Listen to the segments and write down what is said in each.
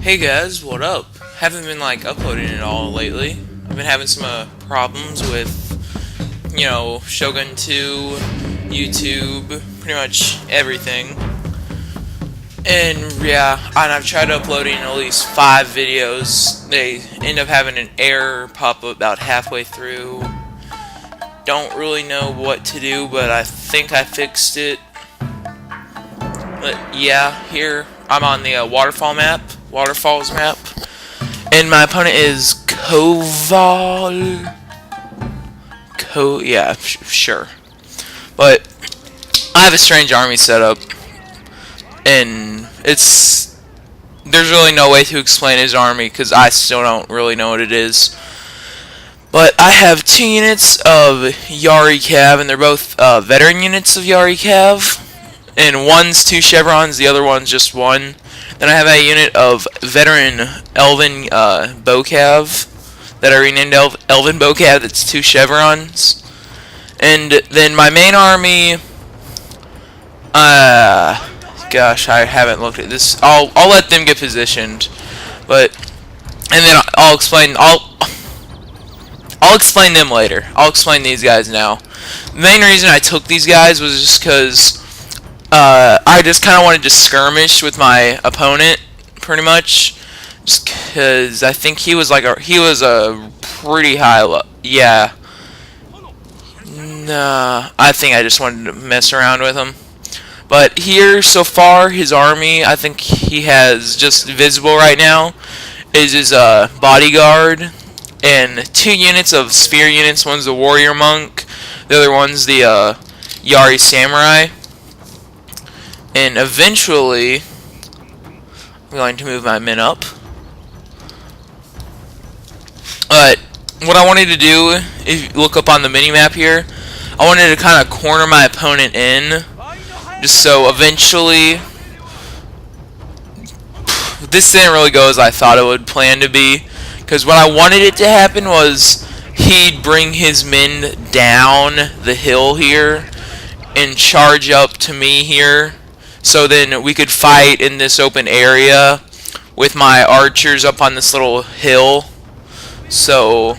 Hey guys, what up? Haven't been uploading it all lately. I've been having some problems with, Shogun 2, YouTube, pretty much everything. And yeah, and I've tried uploading at least 5 videos. They end up having an error pop up about halfway through. Don't really know what to do, but I think I fixed it. But yeah, here I'm on the waterfalls map, and my opponent is Koval. Yeah, sure. But I have a strange army set up, and there's really no way to explain his army because I still don't really know what it is. But I have 2 units of Yari Cav, and they're both veteran units of Yari Cav. And one's 2 chevrons, the other one's just 1. Then I have a unit of veteran Elven Bocav that I renamed Elven Bocav. That's 2 chevrons. And then my main army, gosh, I haven't looked at this. I'll let them get positioned, and then I'll explain them later. I'll explain these guys now. The main reason I took these guys was just because I just kind of wanted to skirmish with my opponent, pretty much, just because I think he was a pretty high yeah. Nah, I think I just wanted to mess around with him. But here, so far, his army, I think he has just visible right now, is his bodyguard, and 2 units of spear units. One's the warrior monk, the other one's the Yari samurai. And eventually, I'm going to move my men up. But what I wanted to do, if you look up on the mini-map here, I wanted to kind of corner my opponent in, just so eventually, this didn't really go as I thought it would plan to be, because what I wanted it to happen was he'd bring his men down the hill here and charge up to me here. So then we could fight in this open area with my archers up on this little hill. So,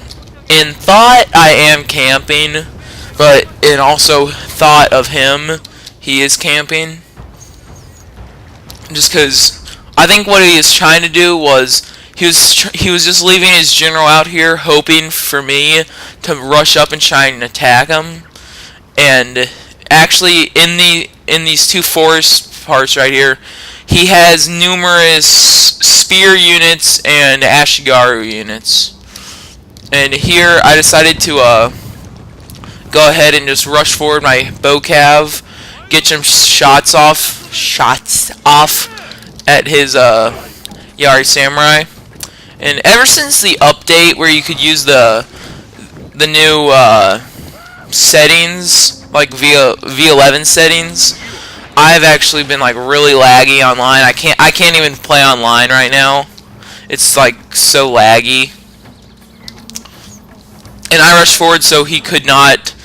in thought, I am camping, but in also thought of him, he is camping. Just because I think what he is trying to do was he was just leaving his general out here, hoping for me to rush up and try and attack him. And actually, in these 2 forest parts right here, he has numerous spear units and Ashigaru units. And here I decided to go ahead and just rush forward my Bocav, get some shots off at his Yari samurai. And ever since the update where you could use the new settings, like V11 settings, I've actually been really laggy online. I can't even play online right now. It's so laggy. And I rushed forward so he could not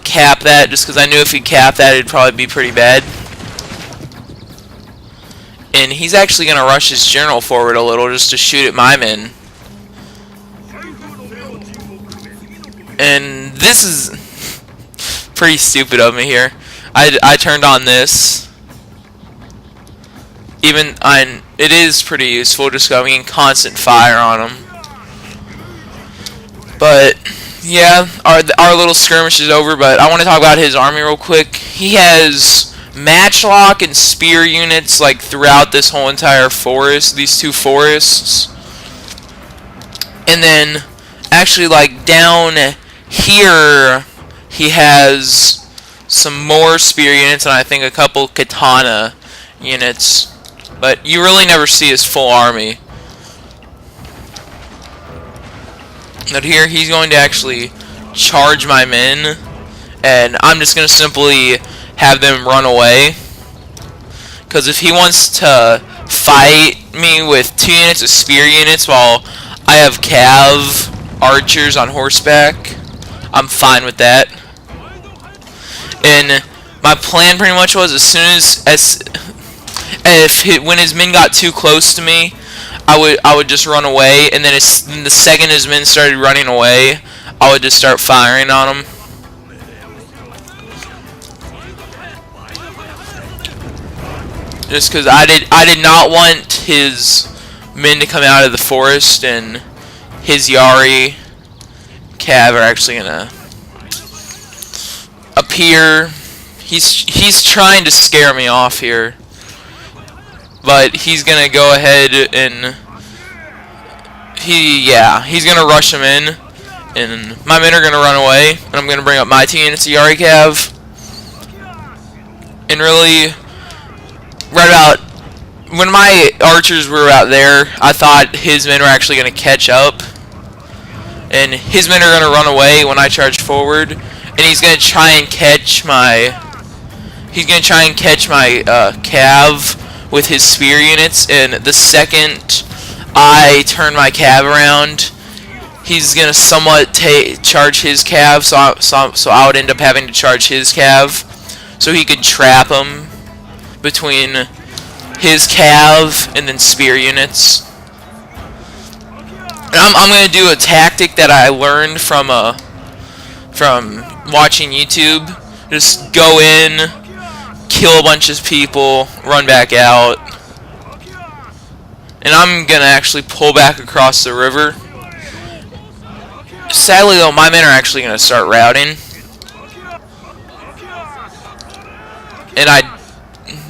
cap that, just because I knew if he capped that it'd probably be pretty bad. And he's actually going to rush his general forward a little just to shoot at my men. And this is pretty stupid of me here. I turned on this. It is pretty useful just going constant fire on him. But yeah, our little skirmish is over. But I want to talk about his army real quick. He has matchlock and spear units throughout this whole entire forest. These 2 forests, and then actually down here he has some more spear units, and I think a couple katana units, but you really never see his full army. But here he's going to actually charge my men, and I'm just going to simply have them run away, because if he wants to fight me with 2 units of spear units while I have Cav archers on horseback, I'm fine with that. And my plan pretty much was when his men got too close to me, I would just run away, and then the second his men started running away, I would just start firing on them. Just because I did not want his men to come out of the forest, and his Yari Cav are actually gonna appear. He's trying to scare me off here, but he's gonna go ahead and he's gonna rush him in, and my men are gonna run away, and I'm gonna bring up my team. It's a Yari Cav, and really, right about when my archers were out there, I thought his men were actually gonna catch up, and his men are gonna run away when I charge forward, and he's gonna try and catch my Cav with his spear units, and the second I turn my Cav around, he's gonna somewhat charge his Cav, so I would end up having to charge his Cav, so he could trap him between his Cav and then spear units. And I'm gonna do a tactic that I learned from watching YouTube. Just go in, kill a bunch of people, run back out. And I'm gonna actually pull back across the river. Sadly though, my men are actually gonna start routing. And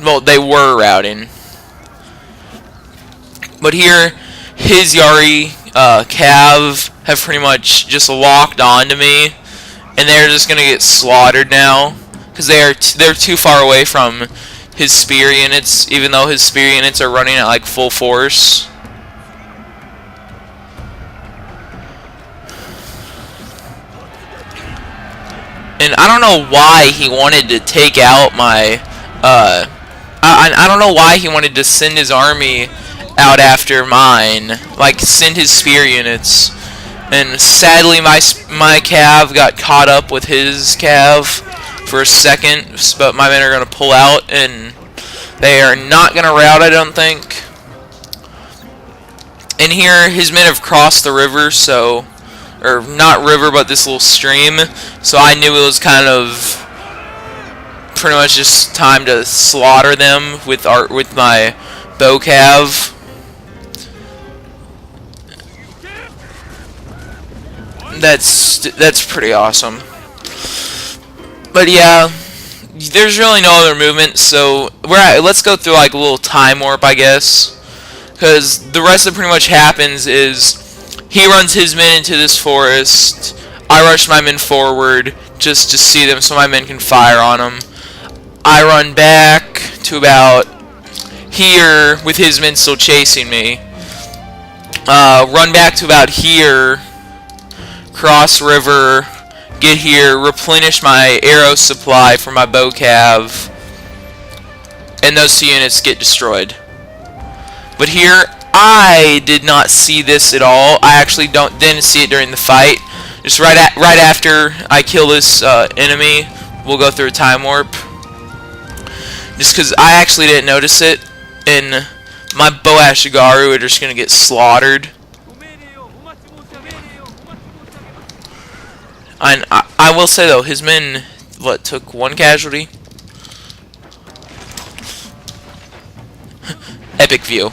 well, they were routing. But here, his Yari Cav have pretty much just locked onto me, and they're just gonna get slaughtered now because they're too far away from his spear units, even though his spear units are running at like full force. And I don't know why he wanted to take out my I don't know why he wanted to send his army out after mine, like send his spear units. And sadly my Cav got caught up with his Cav for a second, but my men are going to pull out, and they are not going to rout, I don't think. And here his men have crossed the river, so, or not river, but this little stream, so I knew it was kind of pretty much just time to slaughter them with my bow Cav. That's pretty awesome. But yeah, there's really no other movement, so let's go through like a little time warp, I guess, because the rest that pretty much happens is he runs his men into this forest, I rush my men forward just to see them so my men can fire on them. I run back to about here with his men still chasing me, run back to about here, cross river, get here, replenish my arrow supply for my bow Cav, and those two units get destroyed. But here, I did not see this at all. I actually didn't see it during the fight. Just right after I kill this enemy, we'll go through a time warp. Just because I actually didn't notice it, and my bow Ashigaru are just gonna get slaughtered. And I will say though, his men took one casualty. Epic view.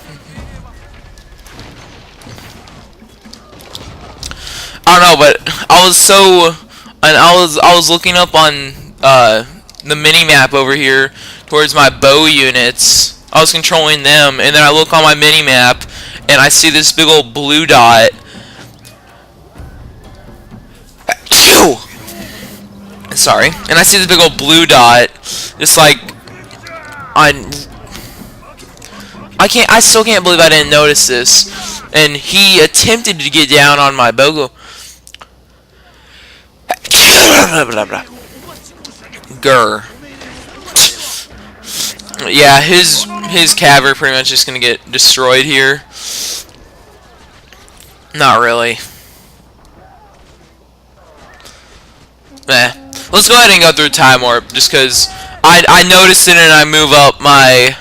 I don't know, but I was looking up on the mini map over here towards my bow units. I was controlling them, and then I look on my mini map and I see this big old blue dot. Sorry. And I see this big old blue dot, just like on. I still can't believe I didn't notice this. And he attempted to get down on my bow. Grr. Yeah, his Cav are pretty much just gonna get destroyed here. Not really. Let's go ahead and go through time warp, just because I noticed it and I move up my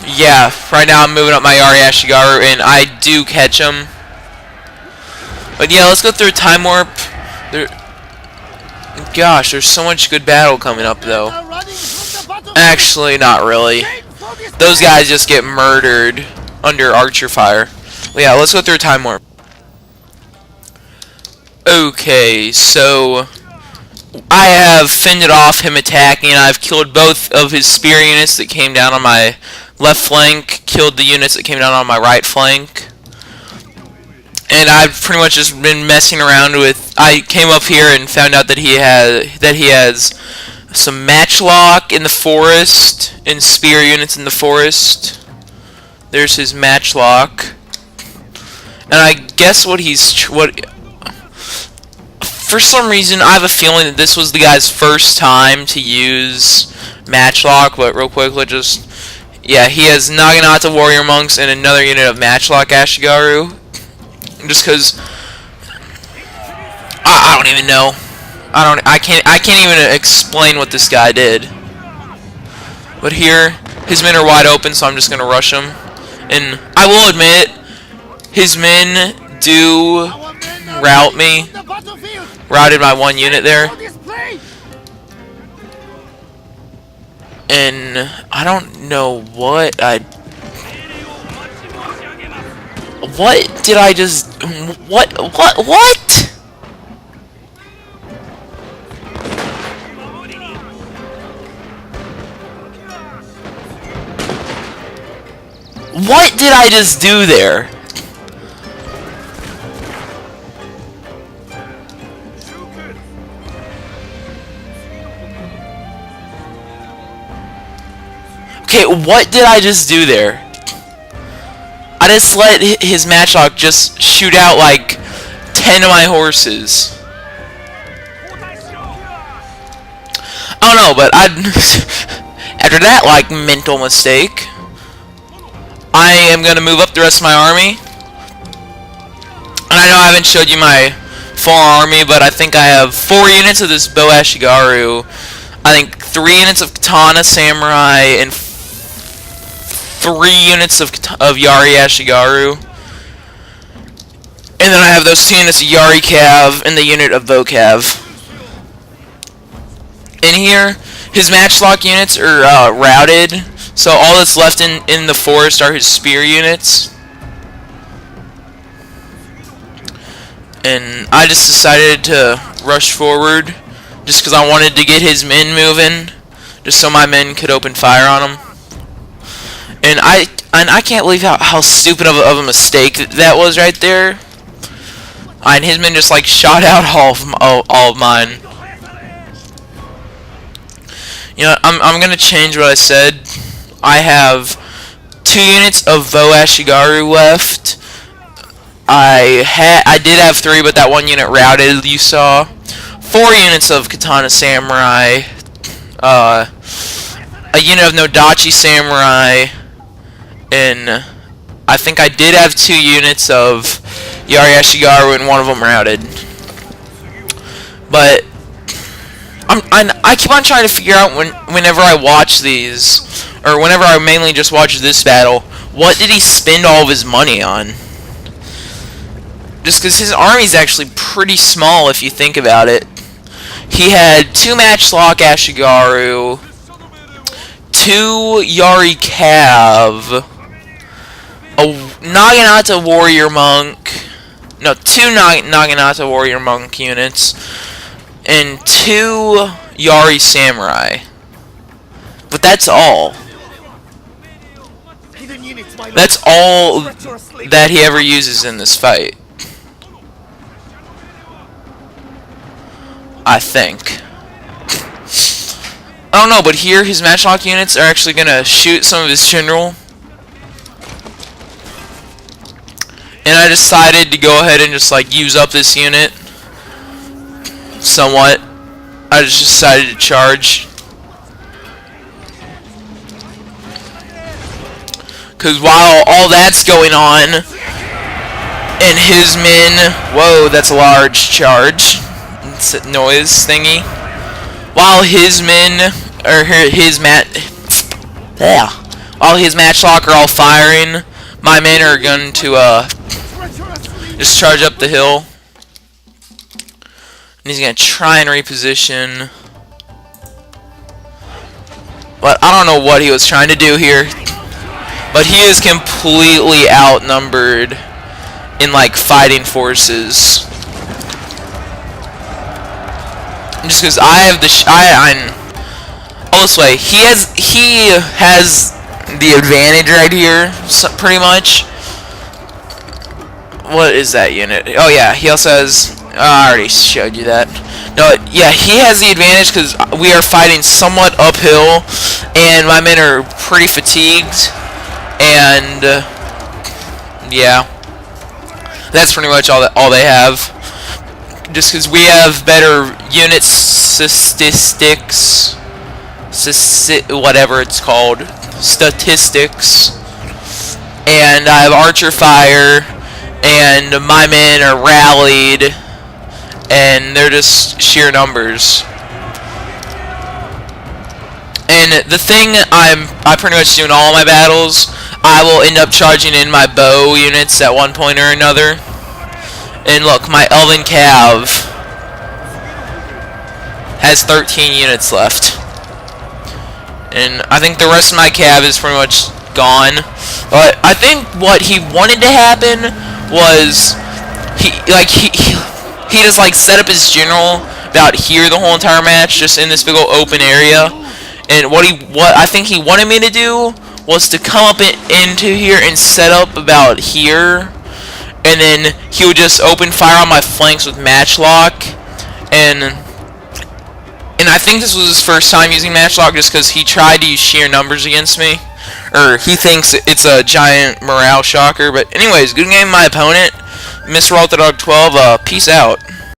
Yeah, right now I'm moving up my Yari Ashigaru, and I do catch him. But yeah, let's go through a time warp. Gosh, there's so much good battle coming up, though. Actually, not really. Those guys just get murdered under archer fire. But yeah, let's go through a time warp. Okay, so I have fended off him attacking. I've killed both of his spear units that came down on my left flank, killed the units that came down on my right flank. And I've pretty much just been messing around with. I came up here and found out that he has some matchlock in the forest and spear units in the forest. There's his matchlock, and I guess for some reason I have a feeling that this was the guy's first time to use matchlock. But real quick, yeah, he has Naginata warrior monks and another unit of matchlock Ashigaru. Just because I don't even know. I can't even explain what this guy did. But here, his men are wide open, so I'm just gonna rush him. And I will admit, his men do rout me. Routed my one unit there. And I don't know what did I just... What? What did I just do there? Okay, what did I just do there? I just let his matchlock just shoot out like 10 of my horses. I don't know, but after that like mental mistake, I am gonna move up the rest of my army. And I know I haven't showed you my full army, but I think I have 4 units of this Bow Ashigaru. I think 3 units of Katana Samurai and 3 units of Yari Ashigaru. And then I have those 2 units of Yari Cav and the unit of Bow Cav. In here, his matchlock units are routed, so all that's left in the forest are his spear units. And I just decided to rush forward just because I wanted to get his men moving, just so my men could open fire on him. And I can't believe how stupid of a mistake that was right there. And his men just like shot out all of mine. You know, I'm gonna change what I said. I have 2 units of Bow Ashigaru left. I did have 3, but that 1 unit routed. You saw 4 units of Katana Samurai, a unit of Nodachi Samurai, and I think I did have 2 units of Yari Ashigaru, and 1 of them routed. But I keep on trying to figure out whenever I watch these, or whenever I mainly just watch this battle, what did he spend all of his money on? Just because his army's actually pretty small if you think about it. He had 2 matchlock Ashigaru, 2 Yari Cav, a Naginata warrior monk, no, 2 Naginata warrior monk units, and 2 Yari samurai. But that's all. That's all that he ever uses in this fight, I think. I don't know, but here his matchlock units are actually gonna shoot some of his general. And I decided to go ahead and just like use up this unit somewhat. I just decided to charge. Because while all that's going on, and his men, whoa, that's a large charge. It's a noise thingy. While his men, or While his matchlock are all firing, my men are going to just charge up the hill. And he's going to try and reposition. But I don't know what he was trying to do here. But he is completely outnumbered in like fighting forces. Just because I have the I'm all this way. He has the advantage right here, so, pretty much. What is that unit? Oh yeah, he also has. I already showed you that. No, yeah, he has the advantage because we are fighting somewhat uphill, and my men are pretty fatigued, and yeah, that's pretty much all they have. Just because we have better unit statistics, whatever it's called, statistics, and I have archer fire, and my men are rallied, and they're just sheer numbers. And the thing I pretty much do in all my battles, I will end up charging in my bow units at one point or another. And look, my Elven Cav has 13 units left. And I think the rest of my Cav is pretty much gone. But I think what he wanted to happen was he just like set up his general about here the whole entire match, just in this big old open area. And what I think he wanted me to do was to come up into here and set up about here. And then he would just open fire on my flanks with matchlock, and I think this was his first time using matchlock, just because he tried to use sheer numbers against me, or he thinks it's a giant morale shocker. But anyways, good game, my opponent, Mr. Walter Dog 12. Peace out.